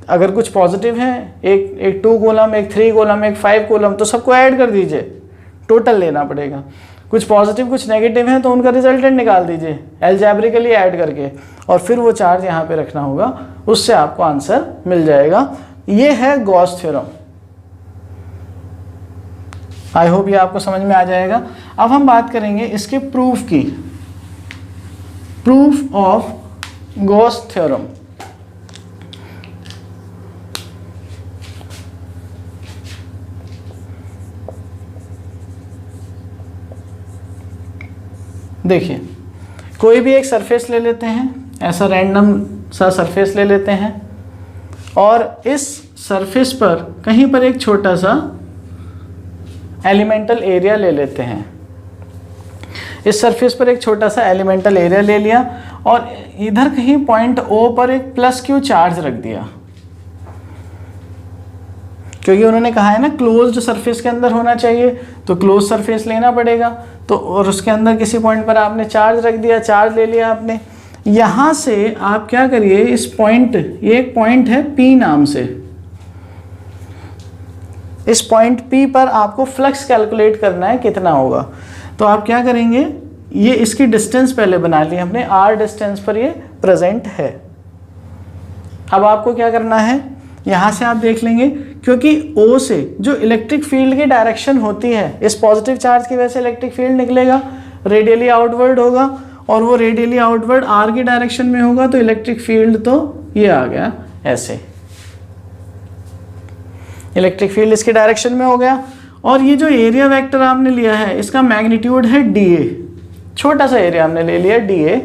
अगर कुछ पॉजिटिव है, एक 2 कॉलम, एक 3 कॉलम, एक 5 कॉलम, तो सबको ऐड कर दीजिए, टोटल लेना पड़ेगा। कुछ पॉजिटिव कुछ नेगेटिव है तो उनका रिजल्टेंट निकाल दीजिए एल्जेब्रिकली ऐड करके, और फिर वो चार्ज यहाँ पे रखना होगा, उससे आपको आंसर मिल जाएगा। ये है गॉस थ्योरम। आई होप ये आपको समझ में आ जाएगा। अब हम बात करेंगे इसके प्रूफ की, प्रूफ ऑफ गॉस थ्योरम। देखिए, कोई भी एक सरफेस ले लेते हैं, ऐसा रैंडम सा सरफेस ले लेते हैं, और इस सरफेस पर कहीं पर एक छोटा सा एलिमेंटल एरिया ले लेते हैं। इस सरफेस पर एक छोटा सा एलिमेंटल एरिया ले लिया और इधर कहीं पॉइंट O पर एक +Q चार्ज रख दिया, क्योंकि उन्होंने कहा है ना क्लोज्ड सरफेस के अंदर होना चाहिए, तो क्लोज सरफेस लेना पड़ेगा। तो और उसके अंदर किसी पॉइंट पर आपने चार्ज रख दिया, चार्ज ले लिया आपने। यहाँ से आप क्या करिए, इस पॉइंट, ये एक पॉइंट है P नाम से, इस पॉइंट P पर आपको फ्लक्स कैलकुलेट करना है कितना होगा। तो आप क्या करेंगे, ये इसकी डिस्टेंस पहले बना ली हमने, R डिस्टेंस पर ये प्रेजेंट है। अब आपको क्या करना है, यहाँ से आप देख लेंगे, क्योंकि O से जो इलेक्ट्रिक फील्ड की डायरेक्शन होती है, इस पॉजिटिव चार्ज की वजह से इलेक्ट्रिक फील्ड निकलेगा, रेडियली आउटवर्ड होगा, और वो रेडियली आउटवर्ड आर की डायरेक्शन में होगा, तो इलेक्ट्रिक फील्ड तो ये आ गया ऐसे, इलेक्ट्रिक फील्ड इसकी डायरेक्शन में हो गया। और ये जो एरिया वेक्टर आपने लिया है इसका मैग्नीट्यूड है dA, छोटा सा एरिया हमने ले लिया dA,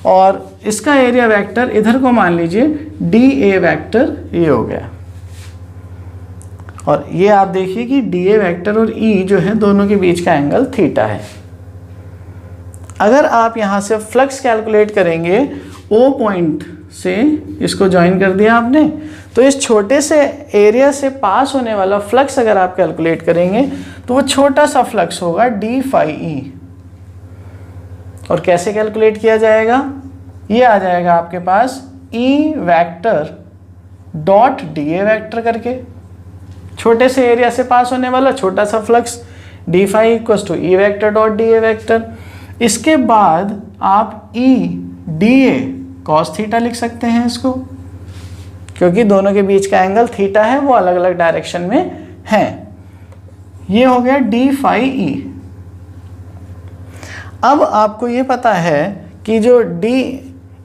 और इसका एरिया वेक्टर इधर को मान लीजिए dA वेक्टर ये हो गया। और ये आप देखिए कि dA वेक्टर और E जो है दोनों के बीच का एंगल थीटा है। अगर आप यहाँ से फ्लक्स कैलकुलेट करेंगे, O पॉइंट से इसको ज्वाइन कर दिया आपने, तो इस छोटे से एरिया से पास होने वाला फ्लक्स अगर आप कैलकुलेट करेंगे तो वो छोटा सा फ्लक्स होगा d phi E। और कैसे कैलकुलेट किया जाएगा, ये आ जाएगा आपके पास E vector dot dA vector करके, छोटे से एरिया से पास होने वाला छोटा सा flux d phi equals to E vector dot dA vector. इसके बाद आप E dA cos थीटा लिख सकते हैं इसको, क्योंकि दोनों के बीच का एंगल थीटा है, वो अलग अलग डायरेक्शन में हैं। ये हो गया d phi E। अब आपको ये पता है कि जो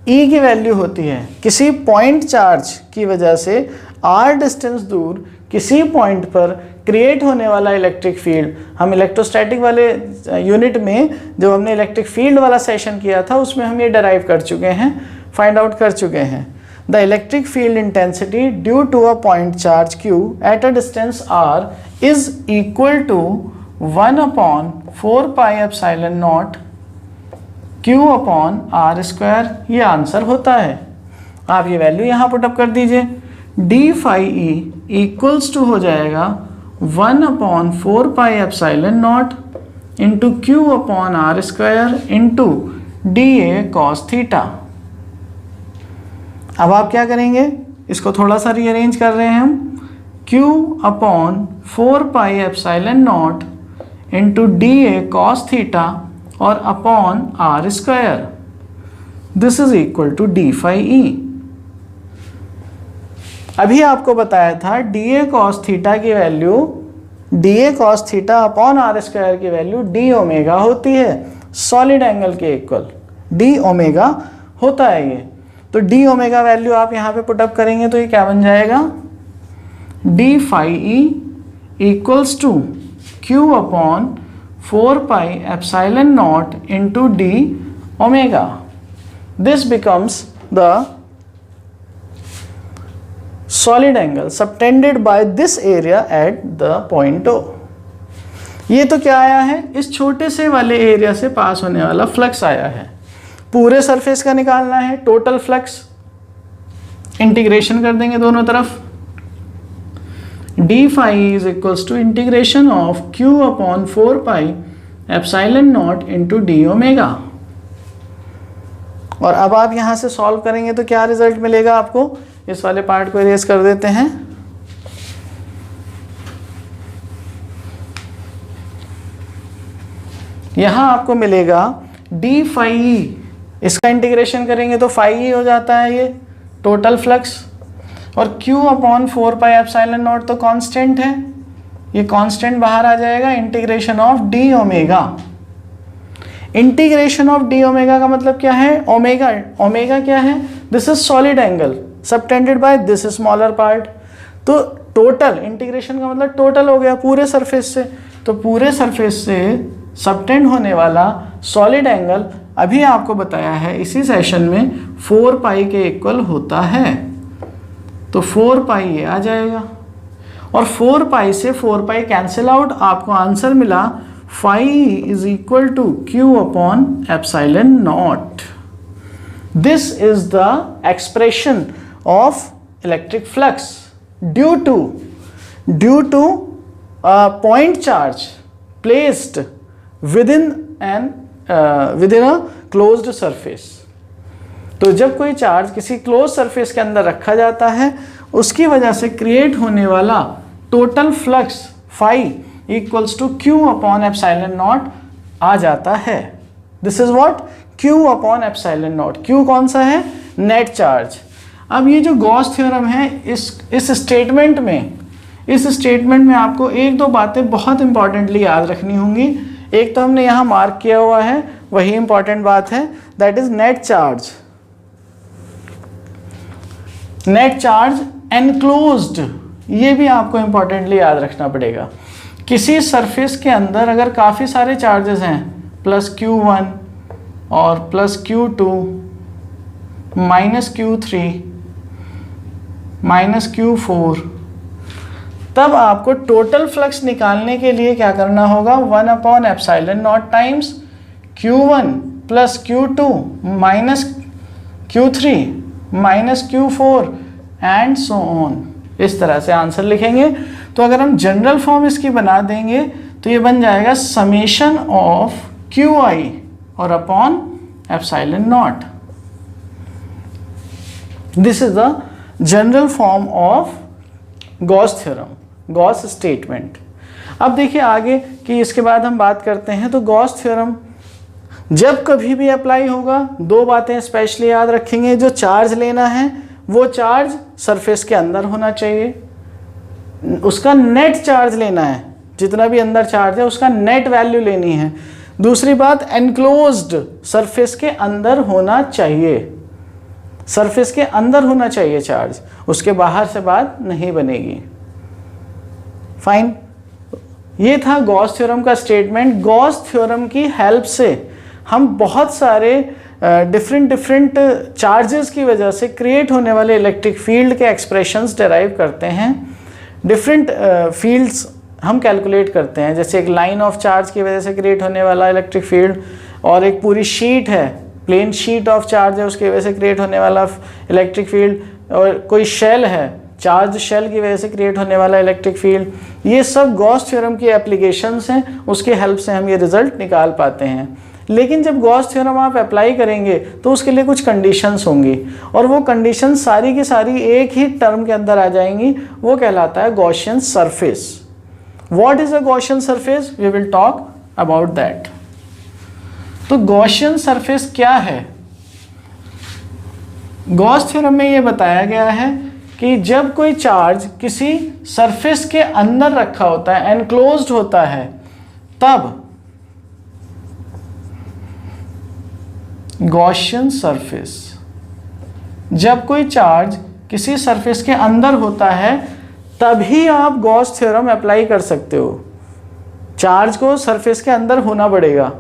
E की वैल्यू होती है किसी पॉइंट चार्ज की वजह से r डिस्टेंस दूर किसी पॉइंट पर क्रिएट होने वाला इलेक्ट्रिक फील्ड, हम इलेक्ट्रोस्टैटिक वाले यूनिट में जब हमने इलेक्ट्रिक फील्ड वाला सेशन किया था उसमें हम ये डराइव कर चुके हैं, फाइंड आउट कर चुके हैं। The electric field intensity due to a point charge q at a distance r is equal to 1/4 pi epsilon not q upon r square, ये आंसर होता है। आप ये वैल्यू यहाँ पुटअप कर दीजिए, d phi E equals to हो जाएगा 1/4 pi epsilon not into q upon r square into dA cos theta. अब आप क्या करेंगे, इसको थोड़ा सा रीअरेंज कर रहे हैं हम, q upon 4 pi epsilon not into dA cos theta और upon r square, this is equal to d phi E। अभी आपको बताया था dA cos थीटा की value, dA cos theta upon r square की वैल्यू d ओमेगा होती है, सॉलिड एंगल के इक्वल d ओमेगा होता है ये। तो d ओमेगा वैल्यू आप यहाँ पे पुटअप करेंगे तो ये क्या बन जाएगा, d phi E equals to q upon 4 pi epsilon not into d omega. This becomes the solid angle subtended by this area at the point O। ये तो क्या आया है, इस छोटे से वाले एरिया से पास होने वाला फ्लक्स आया है। पूरे सरफेस का निकालना है टोटल फ्लक्स, इंटीग्रेशन कर देंगे दोनों तरफ, d phi is equals to integration of q upon 4 pi epsilon not into d omega. और अब आप यहाँ से सॉल्व करेंगे तो क्या रिजल्ट मिलेगा आपको, इस वाले पार्ट को इरेज कर देते हैं। यहां आपको मिलेगा d phi E, इसका इंटीग्रेशन करेंगे तो phi E हो जाता है ये टोटल फ्लक्स, और q upon 4 pi epsilon not तो कांस्टेंट है, ये कांस्टेंट बाहर आ जाएगा, integration of d omega. Integration of d omega का मतलब क्या है, ओमेगा, ओमेगा क्या है, this is solid angle subtended by this smaller part. तो टोटल इंटीग्रेशन का मतलब टोटल हो गया पूरे सरफेस से, तो पूरे सरफेस से सबटेंड होने वाला सॉलिड एंगल अभी आपको बताया है इसी सेशन में 4 पाई के इक्वल होता है। तो 4 पाई ये आ जाएगा, और 4 पाई से 4 पाई कैंसिल आउट, आपको आंसर मिला phi is equal to q upon epsilon naught। This is the expression of electric flux due to a point charge placed within a closed surface। तो जब कोई चार्ज किसी क्लोज सरफेस के अंदर रखा जाता है, उसकी वजह से क्रिएट होने वाला total flux phi equals to q upon epsilon naught आ जाता है। This is what, q upon epsilon naught. q कौन सा है, नेट चार्ज। अब ये जो गॉस थ्योरम है, इस स्टेटमेंट में आपको एक दो बातें बहुत इंपॉर्टेंटली याद रखनी होंगी। एक तो हमने यहाँ मार्क किया हुआ है, वही इंपॉर्टेंट बात है, that is net charge. Net charge enclosed, ये भी आपको इंपॉर्टेंटली याद रखना पड़ेगा। किसी सरफेस के अंदर अगर काफ़ी सारे चार्जेस हैं, +Q1 और +Q2 -Q3 -Q4, तब आपको टोटल फ्लक्स निकालने के लिए क्या करना होगा, 1/ε0 times Q1 + Q2 -Q3 -Q4 and so on. इस तरह से आंसर लिखेंगे। तो अगर हम जनरल फॉर्म इसकी बना देंगे तो ये बन जाएगा समेशन ऑफ QI और upon ε0। This is the general form of Gauss theorem, Gauss statement. अब देखिए आगे कि इसके बाद हम बात करते हैं। तो गॉस थ्योरम जब कभी भी अप्लाई होगा, दो बातें स्पेशली याद रखेंगे। जो चार्ज लेना है वो चार्ज सरफेस के अंदर होना चाहिए, उसका नेट चार्ज लेना है, जितना भी अंदर चार्ज है उसका नेट वैल्यू लेनी है। दूसरी बात, एनक्लोज्ड सरफेस के अंदर होना चाहिए, सरफेस के अंदर होना चाहिए चार्ज, उसके बाहर से बात नहीं बनेगी। फाइन, ये था गॉस थ्योरम का स्टेटमेंट। गॉस थ्योरम की हेल्प से हम बहुत सारे डिफरेंट चार्जेस की वजह से क्रिएट होने वाले इलेक्ट्रिक फील्ड के एक्सप्रेशंस डेराइव करते हैं। डिफरेंट फील्ड्स हम कैलकुलेट करते हैं, जैसे एक लाइन ऑफ चार्ज की वजह से क्रिएट होने वाला इलेक्ट्रिक फील्ड, और एक पूरी शीट है, प्लेन शीट ऑफ चार्ज है, उसकी वजह से क्रिएट होने वाला इलेक्ट्रिक फील्ड, और कोई शेल है, चार्ज शेल की वजह से क्रिएट होने वाला इलेक्ट्रिक फील्ड। ये सब गॉस थ्योरम की एप्लीकेशंस हैं, उसके हेल्प से हम ये रिजल्ट निकाल पाते हैं। लेकिन जब गॉस थ्योरम आप अप्लाई करेंगे तो उसके लिए कुछ कंडीशंस होंगी, और वो कंडीशंस सारी की सारी एक ही टर्म के अंदर आ जाएंगी, वो कहलाता है Gaussian surface. What is a Gaussian surface, we will talk about that. तो गॉसियन सरफेस क्या है? गॉस थ्योरम में ये बताया गया है कि जब कोई चार्ज किसी सरफेस के अंदर रखा होता है, एनक्लोज्ड होता है, तब गॉसियन सरफेस, जब कोई चार्ज किसी सरफेस के अंदर होता है तभी आप गॉस थ्योरम अप्लाई कर सकते हो। चार्ज को सरफेस के अंदर होना पड़ेगा।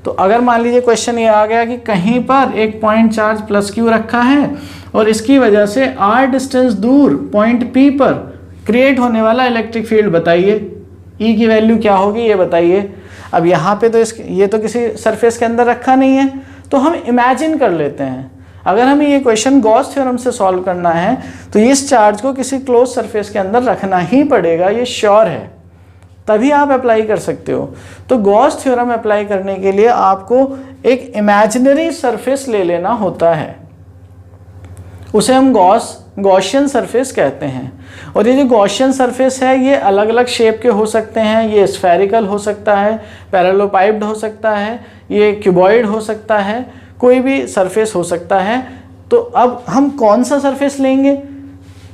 तो अगर मान लीजिए क्वेश्चन ये आ गया कि कहीं पर एक पॉइंट चार्ज +Q रखा है और इसकी वजह से r डिस्टेंस दूर पॉइंट P पर क्रिएट होने वाला इलेक्ट्रिक फील्ड बताइए, E की वैल्यू क्या होगी ये बताइए। अब यहाँ पे तो ये तो किसी सरफेस के अंदर रखा नहीं है, तो हम इमेजिन कर लेते हैं। अगर हमें ये क्वेश्चन गॉस थ्योरम से सॉल्व करना है तो इस चार्ज को किसी क्लोज सरफेस के अंदर रखना ही पड़ेगा, ये श्योर है, तभी आप अप्लाई कर सकते हो। तो गॉस थ्योरम अप्लाई करने के लिए आपको एक इमेजिनरी सरफेस ले लेना होता है, उसे हम गॉसियन सरफेस कहते हैं। और ये जो गॉसियन सरफेस है ये अलग अलग शेप के हो सकते हैं, ये स्फेरिकल हो सकता है, पैरेललोपाइप्ड हो सकता है, ये क्यूबॉइड हो सकता है, कोई भी सरफेस हो सकता है। तो अब हम कौन सा सरफेस लेंगे,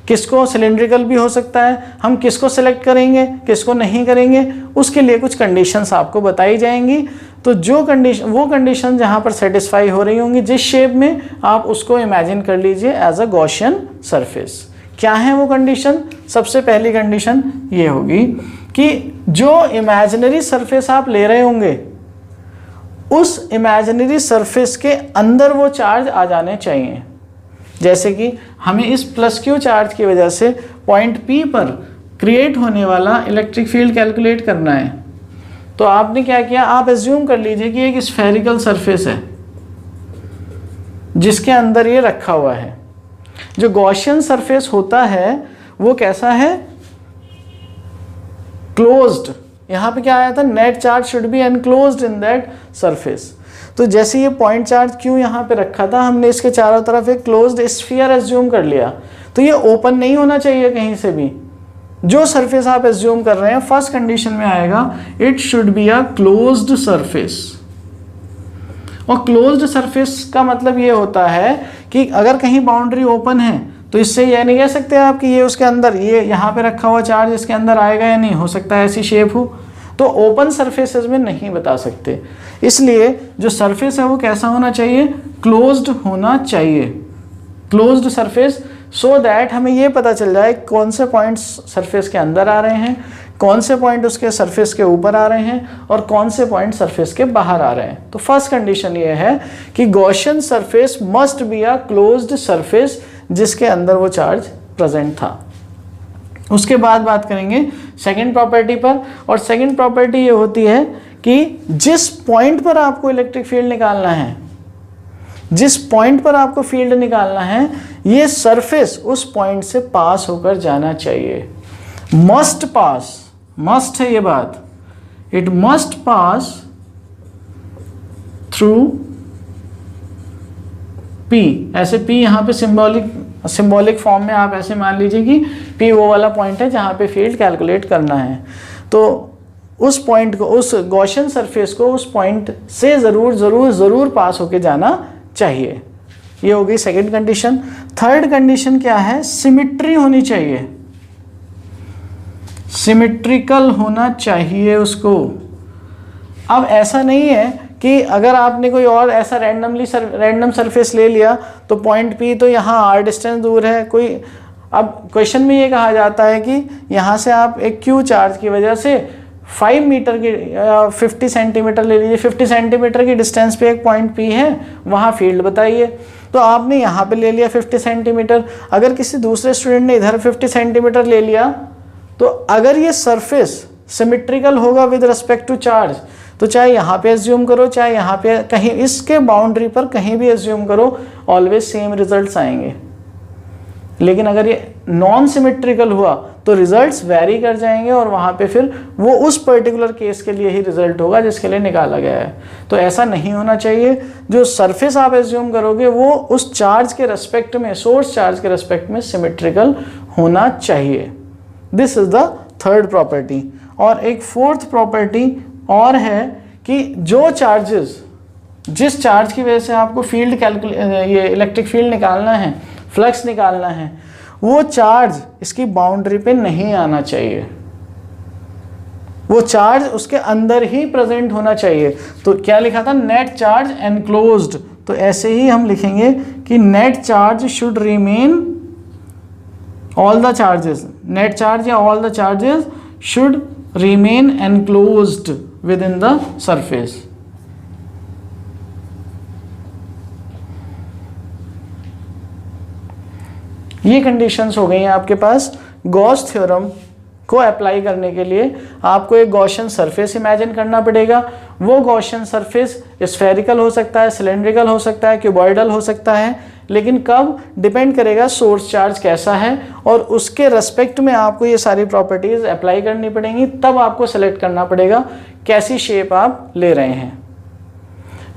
किसको, सिलेंड्रिकल भी हो सकता है, हम किसको सिलेक्ट करेंगे किसको नहीं करेंगे, उसके लिए कुछ कंडीशंस आपको बताई जाएंगी। तो जो कंडीशन जहाँ पर सेटिस्फाई हो रही होंगी जिस शेप में, आप उसको इमेजिन कर लीजिए एज अ गॉसियन सरफेस। क्या है वो कंडीशन? सबसे पहली कंडीशन ये होगी कि जो इमेजिनरी सरफेस आप ले रहे होंगे उस इमेजिनरी सरफेस के अंदर वो चार्ज आ जाने चाहिए। जैसे कि हमें इस +Q चार्ज की वजह से पॉइंट P पर क्रिएट होने वाला इलेक्ट्रिक फील्ड कैलकुलेट करना है। तो आपने क्या किया, आप एज्यूम कर लीजिए कि एक स्फेरिकल सरफेस है जिसके अंदर ये रखा हुआ है। जो गॉसियन सरफेस होता है वो कैसा है, क्लोज्ड। यहाँ पे क्या आया था, net charge should be enclosed in that surface. तो जैसे ये पॉइंट चार्ज Q यहाँ पे रखा था, हमने इसके चारों तरफ एक क्लोज्ड स्फीयर एज्यूम कर लिया, तो ये ओपन नहीं होना चाहिए कहीं से भी। जो सरफेस आप एज्यूम कर रहे हैं फर्स्ट कंडीशन में आएगा, it should be a closed surface. और क्लोज्ड सरफेस का मतलब ये होता है कि अगर कहीं बाउंड्री ओपन है तो इससे यह नहीं कह सकते आप कि ये उसके अंदर, ये यहाँ पे रखा हुआ चार्ज इसके अंदर आएगा या नहीं, हो सकता है ऐसी शेप हो। तो ओपन सरफेसेस में नहीं बता सकते। इसलिए जो सरफेस है वो कैसा होना चाहिए, क्लोज्ड होना चाहिए, क्लोज्ड सरफेस, सो दैट हमें ये पता चल जाए कौन से पॉइंट्स सरफेस के अंदर आ रहे हैं, कौन से पॉइंट उसके सरफेस के ऊपर आ रहे हैं और कौन से पॉइंट सरफेस के बाहर आ रहे हैं। तो फर्स्ट कंडीशन ये है कि Gaussian surface must be a closed surface जिसके अंदर वो चार्ज प्रेजेंट था। उसके बाद बात करेंगे सेकंड प्रॉपर्टी पर, और सेकंड प्रॉपर्टी ये होती है कि जिस पॉइंट पर आपको इलेक्ट्रिक फील्ड निकालना है, जिस पॉइंट पर आपको फील्ड निकालना है, ये सरफेस उस पॉइंट से पास होकर जाना चाहिए। मस्ट पास, मस्ट है ये बात, it must pass through P। ऐसे P यहाँ पे सिंबॉलिक फॉर्म में आप ऐसे मान लीजिए कि P वो वाला पॉइंट है जहाँ पे फील्ड कैलकुलेट करना है। तो उस पॉइंट को, उस गॉसियन सरफेस को उस पॉइंट से ज़रूर पास होके जाना चाहिए। ये हो गई सेकंड कंडीशन। थर्ड कंडीशन क्या है, सिमिट्री होनी चाहिए, सिमिट्रिकल होना चाहिए उसको। अब ऐसा नहीं है कि अगर आपने कोई और ऐसा रैंडम सरफेस ले लिया तो पॉइंट P तो यहाँ r डिस्टेंस दूर है कोई, अब क्वेश्चन में ये कहा जाता है कि यहाँ से आप एक Q चार्ज की वजह से 5 मीटर की 50 सेंटीमीटर ले लीजिए, 50 सेंटीमीटर की डिस्टेंस पे एक पॉइंट P है, वहाँ फील्ड बताइए। तो आपने यहाँ पे ले लिया 50 सेंटीमीटर, अगर किसी दूसरे स्टूडेंट ने इधर 50 सेंटीमीटर ले लिया, तो अगर ये सरफेस सिमेट्रिकल होगा विद रिस्पेक्ट टू चार्ज, तो चाहे यहाँ पे एज्यूम करो चाहे यहाँ पे कहीं इसके बाउंड्री पर कहीं भी एज्यूम करो, ऑलवेज सेम रिजल्ट्स आएंगे। लेकिन अगर ये नॉन सिमेट्रिकल हुआ तो रिजल्ट्स वेरी कर जाएंगे और वहाँ पे फिर वो उस पर्टिकुलर केस के लिए ही रिजल्ट होगा जिसके लिए निकाला गया है। तो ऐसा नहीं होना चाहिए, जो सरफेस आप एज्यूम करोगे वो उस चार्ज के रेस्पेक्ट में, सोर्स चार्ज के रेस्पेक्ट में सिमेट्रिकल होना चाहिए। This is the third property. और एक फोर्थ प्रॉपर्टी और है कि जो चार्जेस, जिस चार्ज की वजह से आपको फील्ड ये इलेक्ट्रिक फील्ड निकालना है, फ्लक्स निकालना है, वो चार्ज इसकी बाउंड्री पे नहीं आना चाहिए, वो चार्ज उसके अंदर ही प्रेजेंट होना चाहिए। तो क्या लिखा था, नेट चार्ज एनक्लोज्ड, तो ऐसे ही हम लिखेंगे कि net charge should remain, all the charges, net charge या all the charges should remain enclosed within the surface. ये कंडीशंस हो गई हैं आपके पास। गॉस थ्योरम को अप्लाई करने के लिए आपको एक गॉसियन सरफेस इमेजिन करना पड़ेगा। वो गॉसियन सरफेस स्फेरिकल हो सकता है, सिलेंड्रिकल हो सकता है, क्यूबॉइडल हो सकता है, लेकिन कब डिपेंड करेगा सोर्स चार्ज कैसा है और उसके रेस्पेक्ट में आपको ये सारी प्रॉपर्टीज अप्लाई करनी पड़ेंगी। तब आपको सेलेक्ट करना पड़ेगा कैसी शेप आप ले रहे हैं।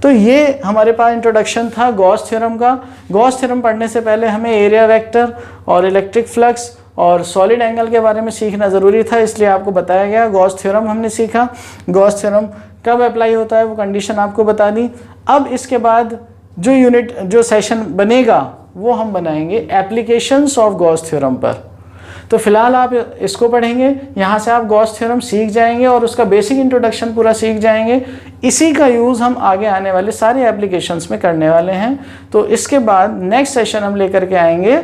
तो ये हमारे पास इंट्रोडक्शन था गॉस थ्योरम का। गॉस थ्योरम पढ़ने से पहले हमें एरिया वेक्टर और इलेक्ट्रिक फ्लक्स और सॉलिड एंगल के बारे में सीखना ज़रूरी था, इसलिए आपको बताया गया। गॉस थ्योरम हमने सीखा, गॉस थ्योरम कब अप्लाई होता है वो कंडीशन आपको बता दी। अब इसके बाद जो सेशन बनेगा वो हम बनाएंगे एप्लीकेशंस ऑफ गॉस थ्योरम पर। तो फिलहाल आप इसको पढ़ेंगे, यहाँ से आप गॉस थ्योरम सीख जाएंगे और उसका बेसिक इंट्रोडक्शन पूरा सीख जाएंगे। इसी का यूज़ हम आगे आने वाले सारे एप्लीकेशंस में करने वाले हैं। तो इसके बाद नेक्स्ट सेशन हम लेकर के आएंगे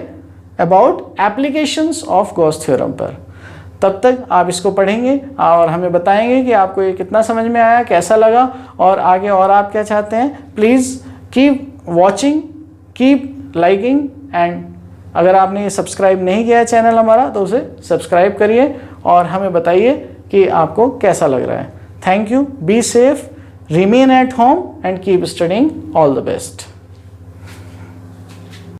about applications of Gauss theorem पर। तब तक आप इसको पढ़ेंगे और हमें बताएंगे कि आपको ये कितना समझ में आया, कैसा लगा और आगे और आप क्या चाहते हैं। Please keep watching, keep liking, and अगर आपने ये सब्सक्राइब नहीं किया है चैनल हमारा तो उसे सब्सक्राइब करिए और हमें बताइए कि आपको कैसा लग रहा है। Thank you, be safe, remain at home and keep studying. All the best.